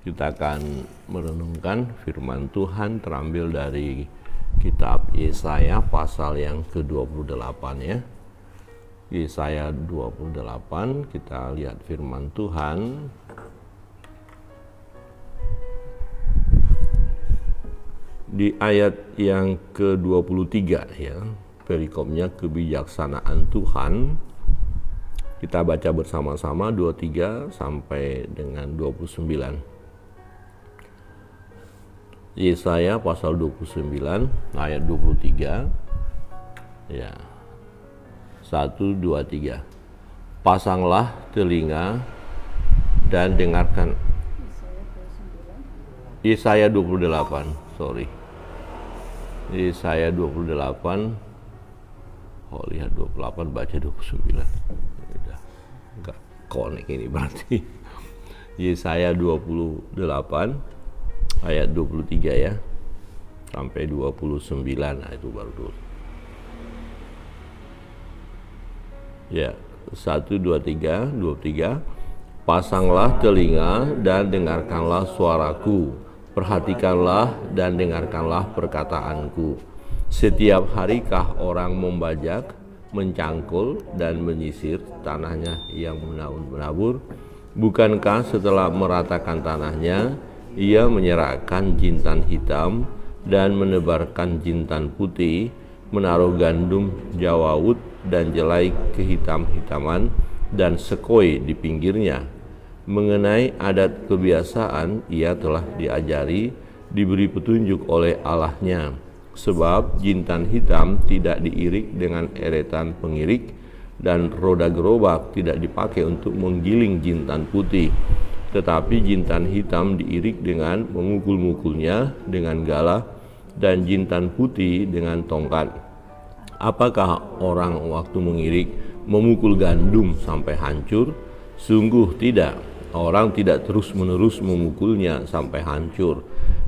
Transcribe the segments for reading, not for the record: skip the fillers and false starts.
Kita akan merenungkan firman Tuhan terambil dari kitab Yesaya pasal yang ke-28 ya. Yesaya 28, kita lihat firman Tuhan. Di ayat yang ke-23 ya, perikopnya kebijaksanaan Tuhan. Kita baca bersama-sama 23 sampai dengan 29. Yesaya pasal 29 ayat 23 ya. 1, 2, 3. Pasanglah telinga dan dengarkan. Yesaya 28, sorry. Yesaya 28. Oh, lihat 28 baca 29. Udah enggak connect ini berarti. Yesaya 28 ayat 23 ya sampai 29. Nah, itu baru dulu. Ya, 1, 2, 3, 23. Pasanglah telinga dan dengarkanlah suaraku. Perhatikanlah dan dengarkanlah perkataanku. Setiap harikah orang membajak, mencangkul dan menyisir tanahnya yang menabur? Bukankah setelah meratakan tanahnya, ia menyerahkan jintan hitam dan menebarkan jintan putih, menaruh gandum jawawut dan jelai kehitam-hitaman dan sekoi di pinggirnya. Mengenai adat kebiasaan ia telah diajari, diberi petunjuk oleh Allahnya. Sebab jintan hitam tidak diirik dengan eretan pengirik, dan roda gerobak tidak dipakai untuk menggiling jintan putih. Tetapi jintan hitam diirik dengan memukul-mukulnya dengan galah, dan jintan putih dengan tongkat. Apakah orang waktu mengirik memukul gandum sampai hancur? Sungguh tidak, orang tidak terus-menerus memukulnya sampai hancur.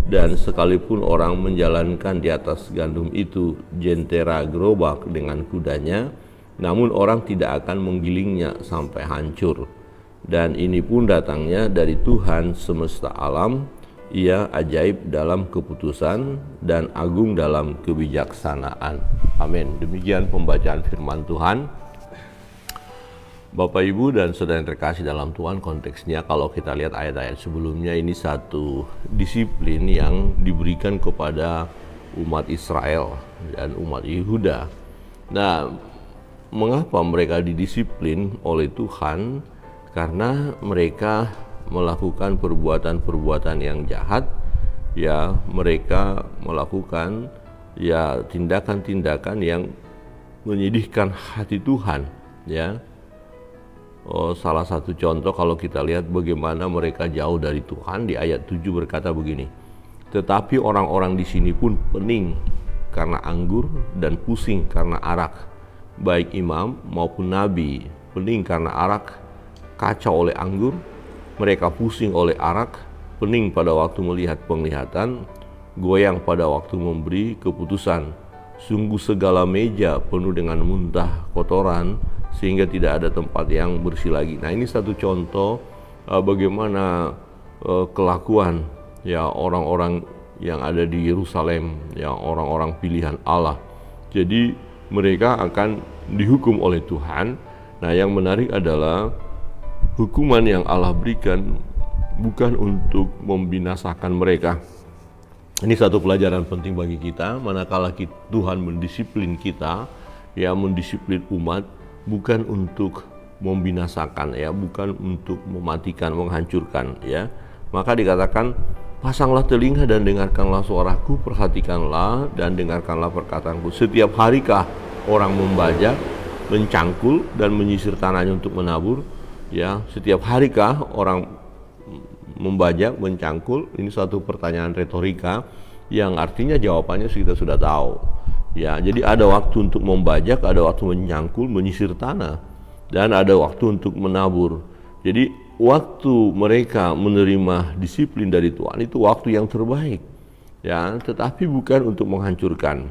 Dan sekalipun orang menjalankan di atas gandum itu jentera gerobak dengan kudanya, namun orang tidak akan menggilingnya sampai hancur. Dan ini pun datangnya dari Tuhan semesta alam. Ia ajaib dalam keputusan dan agung dalam kebijaksanaan. Amin. Demikian pembacaan firman Tuhan. Bapak, Ibu, dan saudara yang terkasih dalam Tuhan, konteksnya kalau kita lihat ayat-ayat sebelumnya, ini satu disiplin yang diberikan kepada umat Israel dan umat Yehuda. Nah, mengapa mereka didisiplin oleh Tuhan? Karena mereka melakukan perbuatan-perbuatan yang jahat, ya, mereka melakukan ya tindakan-tindakan yang menyedihkan hati Tuhan, ya. Salah satu contoh kalau kita lihat bagaimana mereka jauh dari Tuhan, di ayat 7 berkata begini. Tetapi orang-orang di sini pun pening karena anggur dan pusing karena arak, baik imam maupun nabi, pening karena arak, kacau oleh anggur, mereka pusing oleh arak, pening pada waktu melihat penglihatan, goyang pada waktu memberi keputusan. Sungguh segala meja penuh dengan muntah kotoran, sehingga tidak ada tempat yang bersih lagi. Nah, ini satu contoh bagaimana kelakuan ya orang-orang yang ada di Yerusalem, ya orang-orang pilihan Allah. Jadi mereka akan dihukum oleh Tuhan. Nah, yang menarik adalah hukuman yang Allah berikan bukan untuk membinasakan mereka. Ini satu pelajaran penting bagi kita, manakala Tuhan mendisiplin kita, ya mendisiplin umat, bukan untuk membinasakan, ya bukan untuk mematikan, menghancurkan, ya. Maka dikatakan, pasanglah telinga dan dengarkanlah suaraku, perhatikanlah dan dengarkanlah perkataanku. Setiap harikah orang membajak, mencangkul dan menyisir tanahnya untuk menabur? Ya, setiap harikah orang membajak, mencangkul? Ini suatu pertanyaan retorika yang artinya jawabannya kita sudah tahu. Ya, jadi ada waktu untuk membajak, ada waktu mencangkul, menyisir tanah, dan ada waktu untuk menabur. Jadi waktu mereka menerima disiplin dari Tuhan itu waktu yang terbaik, ya, tetapi bukan untuk menghancurkan.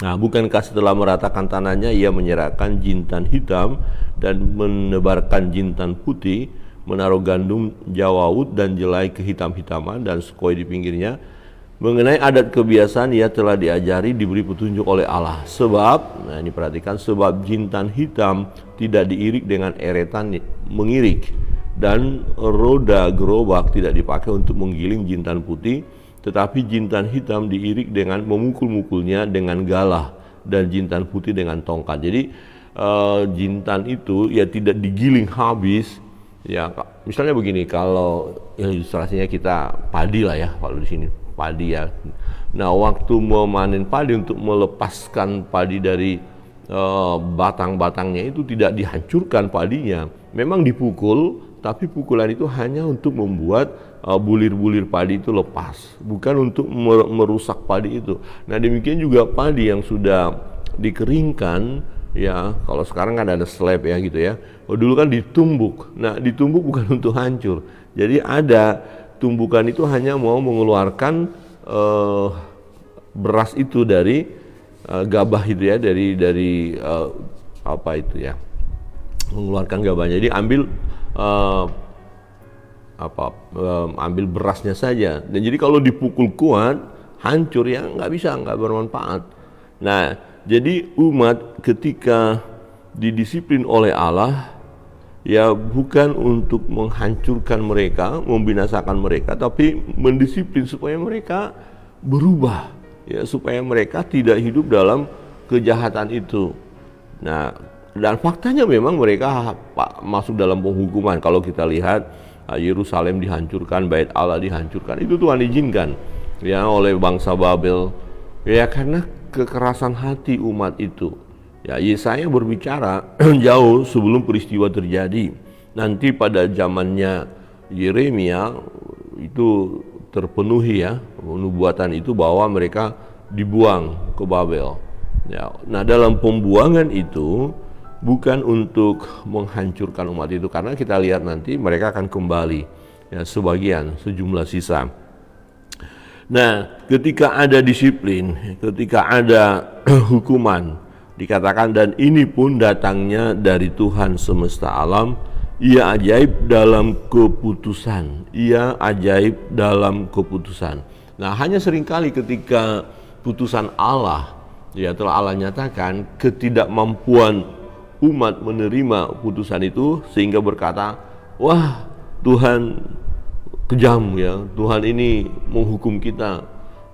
Nah, bukankah setelah meratakan tanahnya ia menyerahkan jintan hitam dan menebarkan jintan putih, menaruh gandum jawawut dan jelai kehitam-hitaman dan skoi di pinggirnya. Mengenai adat kebiasaan ia telah diajari, diberi petunjuk oleh Allah. Sebab, nah ini perhatikan, sebab jintan hitam tidak diirik dengan eretan mengirik, dan roda gerobak tidak dipakai untuk menggiling jintan putih, tetapi jintan hitam diirik dengan memukul-mukulnya dengan galah, dan jintan putih dengan tongkat. Jadi jintan itu ya tidak digiling habis. Ya, misalnya begini, kalau ilustrasinya kita padi lah ya, kalau di sini padi ya. Nah, waktu memanen padi, untuk melepaskan padi dari batang-batangnya itu tidak dihancurkan padinya, memang dipukul, tapi pukulan itu hanya untuk membuat bulir-bulir padi itu lepas, bukan untuk merusak padi itu. Nah, demikian juga padi yang sudah dikeringkan, ya kalau sekarang kan ada slab ya gitu ya. Oh, dulu kan ditumbuk. Nah, ditumbuk bukan untuk hancur. Jadi ada tumbukan itu hanya mau mengeluarkan beras itu dari gabah itu ya, dari apa itu ya, mengeluarkan gabahnya. Jadi ambil ambil berasnya saja. Dan jadi kalau dipukul kuat, hancur ya, nggak bisa, nggak bermanfaat. Nah, jadi umat ketika didisiplin oleh Allah, ya bukan untuk menghancurkan mereka, membinasakan mereka, tapi mendisiplin supaya mereka berubah, ya supaya mereka tidak hidup dalam kejahatan itu. Nah, dan faktanya memang mereka masuk dalam penghukuman. Kalau kita lihat Yerusalem dihancurkan, Bait Allah dihancurkan, itu Tuhan izinkan ya oleh bangsa Babel, ya karena kekerasan hati umat itu. Ya, Yesaya berbicara jauh sebelum peristiwa terjadi. Nanti pada zamannya Yeremia itu terpenuhi ya nubuatan itu bahwa mereka dibuang ke Babel. Ya, nah dalam pembuangan itu bukan untuk menghancurkan umat itu, karena kita lihat nanti mereka akan kembali ya, sebagian, sejumlah sisa. Nah, ketika ada disiplin, ketika ada hukuman, dikatakan dan ini pun datangnya dari Tuhan semesta alam, ia ajaib dalam keputusan, ia ajaib dalam keputusan. Nah, hanya seringkali ketika putusan Allah, ya telah Allah nyatakan ketidakmampuan umat menerima putusan itu, sehingga berkata, wah Tuhan kejam ya, Tuhan ini menghukum kita,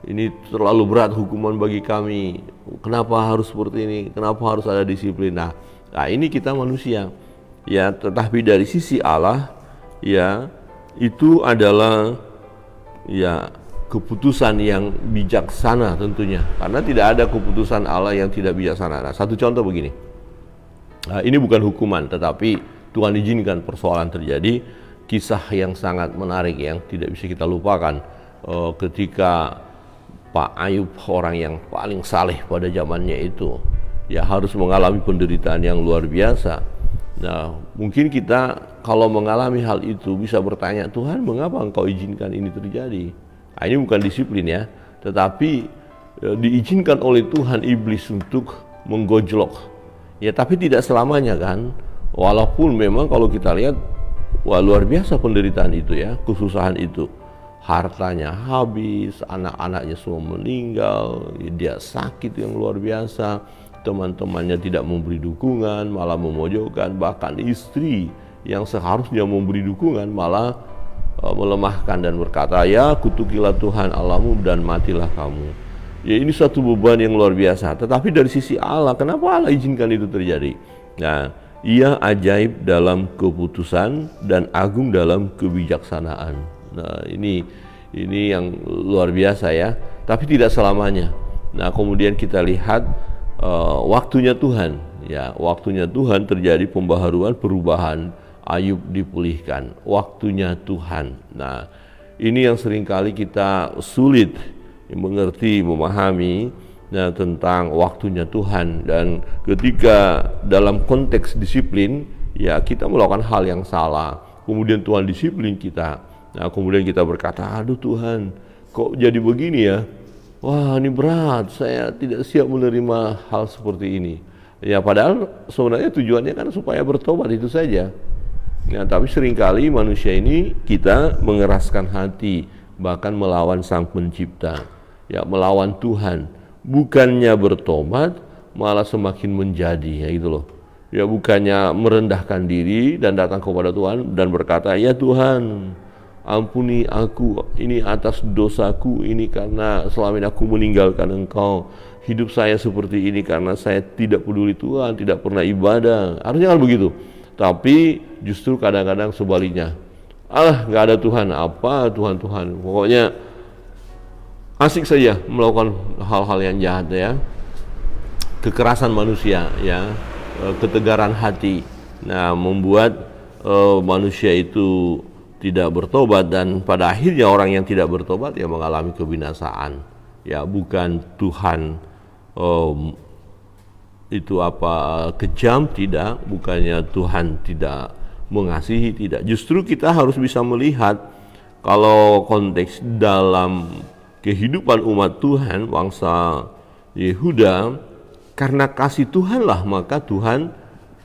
ini terlalu berat hukuman bagi kami, kenapa harus seperti ini, kenapa harus ada disiplin. Nah ini kita manusia ya, tetapi dari sisi Allah ya itu adalah ya keputusan yang bijaksana tentunya, karena tidak ada keputusan Allah yang tidak bijaksana. Nah, satu contoh begini, nah, ini bukan hukuman, tetapi Tuhan izinkan persoalan terjadi, kisah yang sangat menarik yang tidak bisa kita lupakan ketika Pak Ayub, orang yang paling saleh pada zamannya itu, ya harus mengalami penderitaan yang luar biasa. Nah, mungkin kita kalau mengalami hal itu bisa bertanya, Tuhan mengapa Engkau izinkan ini terjadi? Nah, ini bukan disiplin ya, tetapi diizinkan oleh Tuhan iblis untuk menggojlok. Ya, tapi tidak selamanya kan. Walaupun memang kalau kita lihat, wah luar biasa penderitaan itu ya, kesusahan itu. Hartanya habis, anak-anaknya semua meninggal, dia sakit yang luar biasa, teman-temannya tidak memberi dukungan, malah memojokkan, bahkan istri yang seharusnya memberi dukungan malah melemahkan dan berkata, ya kutukilah Tuhan Allahmu dan matilah kamu. Ya ini suatu beban yang luar biasa. Tetapi dari sisi Allah, kenapa Allah izinkan itu terjadi? Nah, ia ajaib dalam keputusan dan agung dalam kebijaksanaan. Nah, ini yang luar biasa ya, tapi tidak selamanya. Nah, kemudian kita lihat waktunya Tuhan, ya waktunya Tuhan terjadi pembaharuan, perubahan, Ayub dipulihkan, waktunya Tuhan. Nah, ini yang seringkali kita sulit mengerti, memahami tentang waktunya Tuhan. Dan ketika dalam konteks disiplin, ya kita melakukan hal yang salah, kemudian Tuhan disiplin kita. Nah, kemudian kita berkata, aduh Tuhan, kok jadi begini ya? Wah, ini berat, saya tidak siap menerima hal seperti ini. Ya, padahal sebenarnya tujuannya kan supaya bertobat, itu saja. Nah, tapi seringkali manusia ini kita mengeraskan hati, bahkan melawan Sang Pencipta, ya, melawan Tuhan. Bukannya bertobat, malah semakin menjadi, ya gitu loh. Ya, bukannya merendahkan diri dan datang kepada Tuhan dan berkata, "Ya Tuhan, ampuni aku ini atas dosaku ini, karena selama ini aku meninggalkan Engkau. Hidup saya seperti ini karena saya tidak peduli Tuhan, tidak pernah ibadah." Harusnya kan begitu. Tapi justru kadang-kadang sebaliknya. Nggak ada Tuhan, apa Tuhan. Pokoknya asik saja melakukan hal-hal yang jahat, ya. Kekerasan manusia, ya, ketegaran hati. Nah, membuat manusia itu tidak bertobat, dan pada akhirnya orang yang tidak bertobat ya mengalami kebinasaan. Ya, bukan Tuhan itu kejam, tidak, bukannya Tuhan tidak mengasihi, tidak. Justru kita harus bisa melihat kalau konteks dalam kehidupan umat Tuhan, bangsa Yehuda, karena kasih Tuhanlah maka Tuhan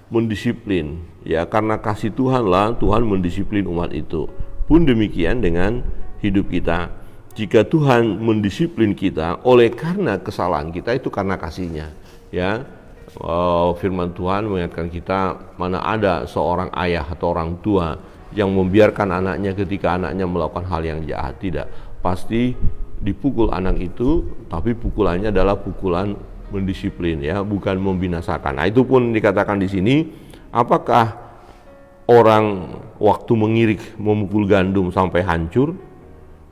mendisiplin. Ya, karena kasih Tuhanlah Tuhan mendisiplin umat itu. Pun demikian dengan hidup kita. Jika Tuhan mendisiplin kita oleh karena kesalahan kita, itu karena kasih-Nya, ya. Firman Tuhan mengingatkan kita, mana ada seorang ayah atau orang tua yang membiarkan anaknya ketika anaknya melakukan hal yang jahat. Tidak, pasti dipukul anak itu, tapi pukulannya adalah pukulan mendisiplin, ya, bukan membinasakan. Nah, itu pun dikatakan di sini, apakah orang waktu mengirik memukul gandum sampai hancur?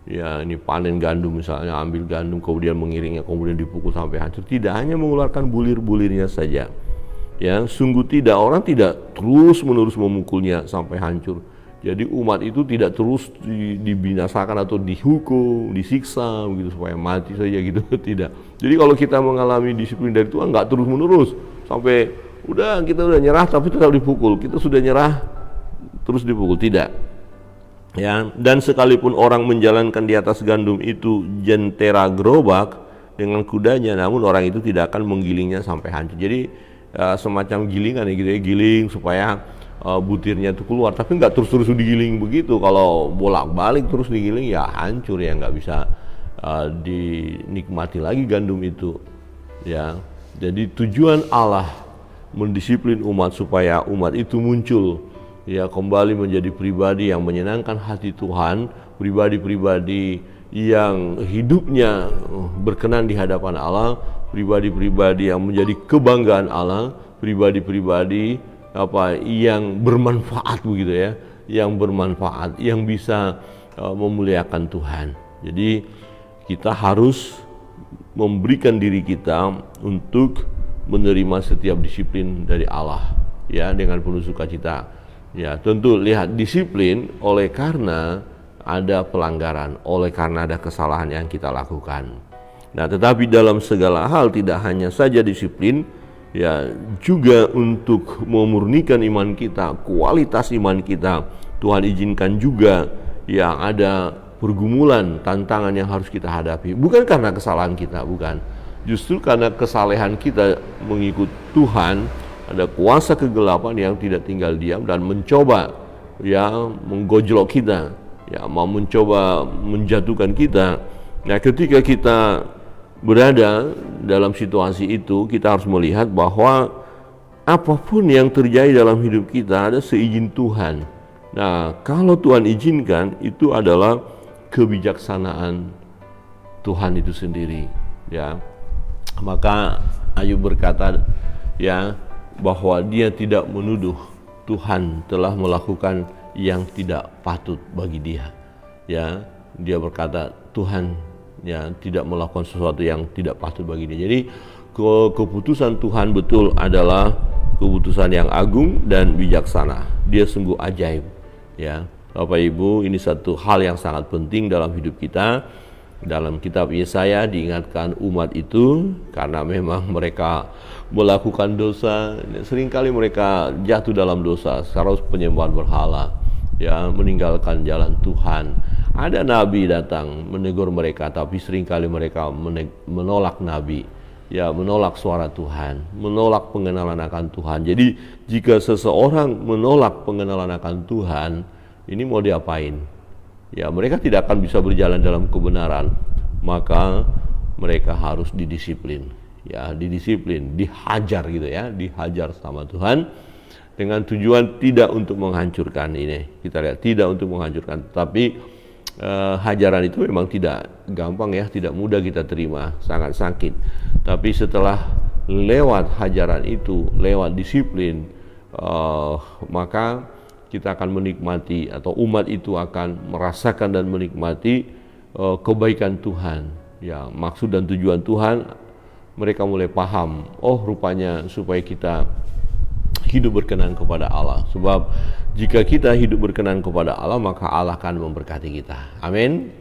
Ya, ini panen gandum misalnya, ambil gandum kemudian mengiringnya, kemudian dipukul sampai hancur. Tidak, hanya mengeluarkan bulir-bulirnya saja. Ya, sungguh tidak, orang tidak terus-menerus memukulnya sampai hancur. Jadi umat itu tidak terus dibinasakan atau dihukum, disiksa begitu supaya mati saja gitu. Tidak. Jadi kalau kita mengalami disiplin dari Tuhan, nggak terus-menerus sampai kita udah nyerah tapi tetap dipukul. Kita sudah nyerah terus dipukul, tidak. Ya, dan sekalipun orang menjalankan di atas gandum itu jentera gerobak dengan kudanya, namun orang itu tidak akan menggilingnya sampai hancur. Jadi semacam gilingan, ya, gitu ya, giling supaya butirnya itu keluar, tapi nggak terus-terus digiling begitu. Kalau bolak-balik terus digiling, ya hancur, ya, nggak bisa dinikmati lagi gandum itu, ya. Jadi tujuan Allah mendisiplin umat supaya umat itu muncul, ya, kembali menjadi pribadi yang menyenangkan hati Tuhan, pribadi-pribadi yang hidupnya berkenan di hadapan Allah, pribadi-pribadi yang menjadi kebanggaan Allah, pribadi-pribadi yang bermanfaat begitu, ya, yang bermanfaat, yang bisa memuliakan Tuhan. Jadi kita harus memberikan diri kita untuk menerima setiap disiplin dari Allah, ya, dengan penuh sukacita. Ya, tentu lihat disiplin oleh karena ada pelanggaran, oleh karena ada kesalahan yang kita lakukan. Nah, tetapi dalam segala hal tidak hanya saja disiplin, ya, juga untuk memurnikan iman kita, kualitas iman kita. Tuhan izinkan juga yang ada pergumulan, tantangan yang harus kita hadapi. Bukan karena kesalahan kita, bukan. Justru karena kesalehan kita mengikut Tuhan, ada kuasa kegelapan yang tidak tinggal diam dan mencoba, ya, menggojlok kita, ya, mau mencoba menjatuhkan kita. Nah, ketika kita berada dalam situasi itu, kita harus melihat bahwa apapun yang terjadi dalam hidup kita ada seizin Tuhan. Nah, kalau Tuhan izinkan, itu adalah kebijaksanaan Tuhan itu sendiri, ya. Maka Ayub berkata, ya, bahwa dia tidak menuduh Tuhan telah melakukan yang tidak patut bagi dia. Ya, dia berkata Tuhan, ya, tidak melakukan sesuatu yang tidak patut bagi dia. Jadi keputusan Tuhan betul adalah keputusan yang agung dan bijaksana. Dia sungguh ajaib, ya. Bapak Ibu, ini satu hal yang sangat penting dalam hidup kita. Dalam kitab Yesaya diingatkan umat itu karena memang mereka melakukan dosa, seringkali mereka jatuh dalam dosa, secara penyembahan berhala, ya, meninggalkan jalan Tuhan. Ada nabi datang menegur mereka, tapi seringkali mereka menolak nabi, ya menolak suara Tuhan, menolak pengenalan akan Tuhan. Jadi jika seseorang menolak pengenalan akan Tuhan, ini mau diapain? Ya mereka tidak akan bisa berjalan dalam kebenaran, maka mereka harus didisiplin. Ya didisiplin, dihajar gitu ya, dihajar sama Tuhan dengan tujuan tidak untuk menghancurkan ini. Kita lihat tidak untuk menghancurkan, tapi hajaran itu memang tidak gampang ya, tidak mudah kita terima, sangat sakit. Tapi setelah lewat hajaran itu, lewat disiplin, maka kita akan menikmati atau umat itu akan merasakan dan menikmati kebaikan Tuhan. Ya, maksud dan tujuan Tuhan, mereka mulai paham, oh rupanya supaya kita hidup berkenan kepada Allah. Sebab jika kita hidup berkenan kepada Allah, maka Allah akan memberkati kita. Amin.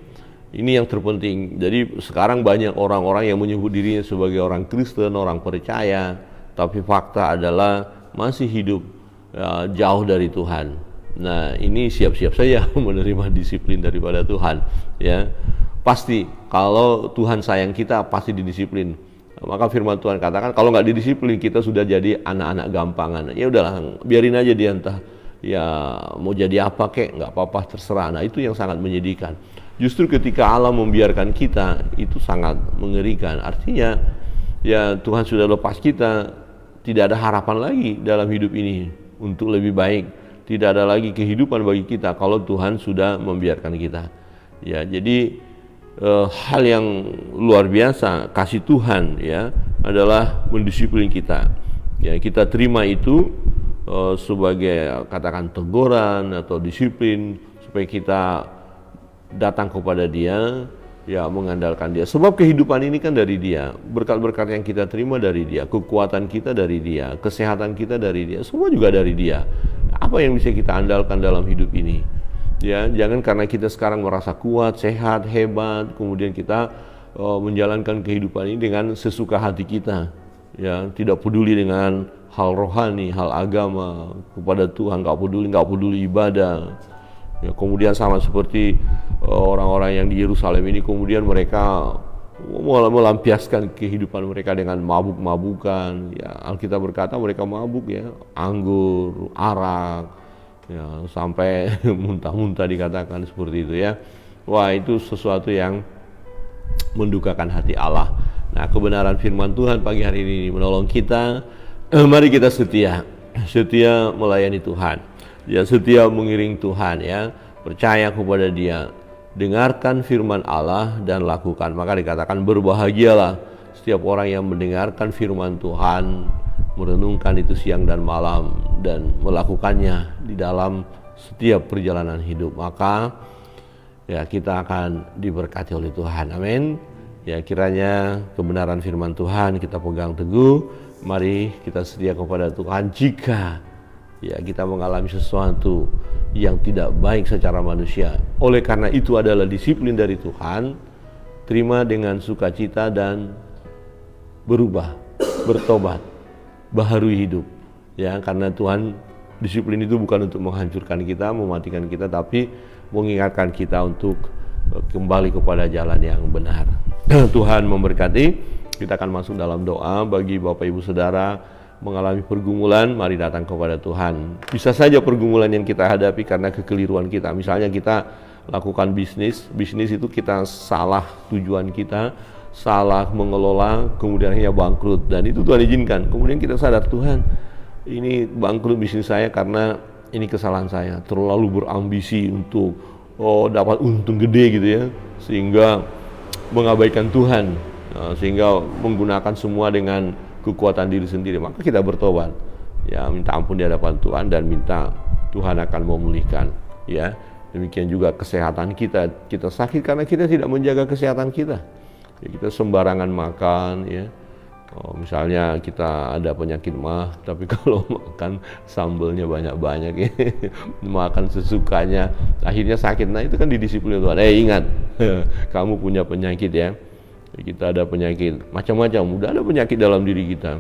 Ini yang terpenting. Jadi sekarang banyak orang-orang yang menyebut dirinya sebagai orang Kristen, orang percaya, tapi fakta adalah masih hidup jauh dari Tuhan. Nah, ini siap-siap saja menerima disiplin daripada Tuhan. Ya, pasti kalau Tuhan sayang kita pasti didisiplin. Maka firman Tuhan katakan kalau nggak didisiplin kita sudah jadi anak-anak gampangan. Ya udahlah, biarin aja dia entah ya mau jadi apa kek, nggak apa-apa terserah. Nah itu yang sangat menyedihkan. Justru ketika Allah membiarkan kita itu sangat mengerikan. Artinya ya Tuhan sudah lepas kita, tidak ada harapan lagi dalam hidup ini untuk lebih baik. Tidak ada lagi kehidupan bagi kita kalau Tuhan sudah membiarkan kita. Ya jadi hal yang luar biasa kasih Tuhan ya adalah mendisiplin kita. Ya kita terima itu sebagai katakan teguran atau disiplin supaya kita datang kepada Dia, ya mengandalkan Dia. Sebab kehidupan ini kan dari Dia, berkat-berkat yang kita terima dari Dia, kekuatan kita dari Dia, kesehatan kita dari Dia, semua juga dari Dia. Apa yang bisa kita andalkan dalam hidup ini? Ya, jangan karena kita sekarang merasa kuat, sehat, hebat, kemudian kita menjalankan kehidupan ini dengan sesuka hati kita. Ya, tidak peduli dengan hal rohani, hal agama kepada Tuhan, nggak peduli ibadah. Ya, kemudian sama seperti orang-orang yang di Yerusalem ini, kemudian mereka melampiaskan kehidupan mereka dengan mabuk-mabukan. Ya, Alkitab berkata mereka mabuk ya, anggur, arak, ya, sampai muntah-muntah dikatakan seperti itu ya. Wah, itu sesuatu yang mendukakan hati Allah. Nah, kebenaran firman Tuhan pagi hari ini menolong kita. Mari kita setia melayani Tuhan. Ya, setia mengiring Tuhan ya, percaya kepada Dia, dengarkan firman Allah dan lakukan. Maka dikatakan berbahagialah setiap orang yang mendengarkan firman Tuhan, merenungkan itu siang dan malam dan melakukannya di dalam setiap perjalanan hidup. Maka ya kita akan diberkati oleh Tuhan. Amin. Ya kiranya kebenaran firman Tuhan kita pegang teguh. Mari kita setia kepada Tuhan jika ya kita mengalami sesuatu yang tidak baik secara manusia. Oleh karena itu adalah disiplin dari Tuhan, terima dengan sukacita dan berubah, bertobat, baharui hidup. Ya, karena Tuhan disiplin itu bukan untuk menghancurkan kita, mematikan kita, tapi mengingatkan kita untuk kembali kepada jalan yang benar. Tuhan memberkati. Kita akan masuk dalam doa. Bagi Bapak Ibu Saudara mengalami pergumulan, mari datang kepada Tuhan. Bisa saja pergumulan yang kita hadapi karena kekeliruan kita. Misalnya kita lakukan bisnis itu kita salah tujuan kita, salah mengelola, kemudian akhirnya bangkrut, dan itu Tuhan izinkan. Kemudian kita sadar, Tuhan, ini bangkrut bisnis saya karena ini kesalahan saya, terlalu berambisi untuk dapat untung gede gitu ya, sehingga mengabaikan Tuhan, sehingga menggunakan semua dengan kekuatan diri sendiri. Maka kita bertobat, ya minta ampun di hadapan Tuhan dan minta Tuhan akan memulihkan. Ya demikian juga kesehatan kita sakit karena kita tidak menjaga kesehatan kita. Ya, kita sembarangan makan ya. Misalnya kita ada penyakit mah, tapi kalau makan sambelnya banyak-banyak ya, makan sesukanya, akhirnya sakit. Nah itu kan didisiplin Tuhan. Ingat, kamu punya penyakit ya. Kita ada penyakit macam-macam, udah ada penyakit dalam diri kita,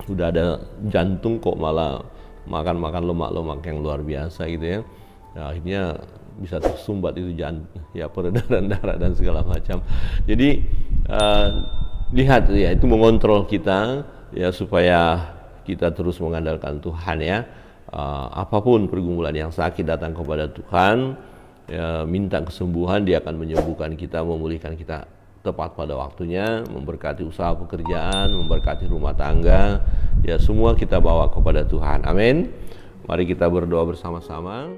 udah ada jantung kok malah makan lemak-lemak yang luar biasa gitu ya. Nah, akhirnya bisa tersumbat itu ya peredaran darah dan segala macam. Jadi lihat ya, itu mengontrol kita ya, supaya kita terus mengandalkan Tuhan ya. Apapun pergumulan yang sakit, datang kepada Tuhan ya, minta kesembuhan, Dia akan menyembuhkan kita, memulihkan kita tepat pada waktunya, memberkati usaha pekerjaan, memberkati rumah tangga ya, semua kita bawa kepada Tuhan. Amin. Mari kita berdoa bersama-sama.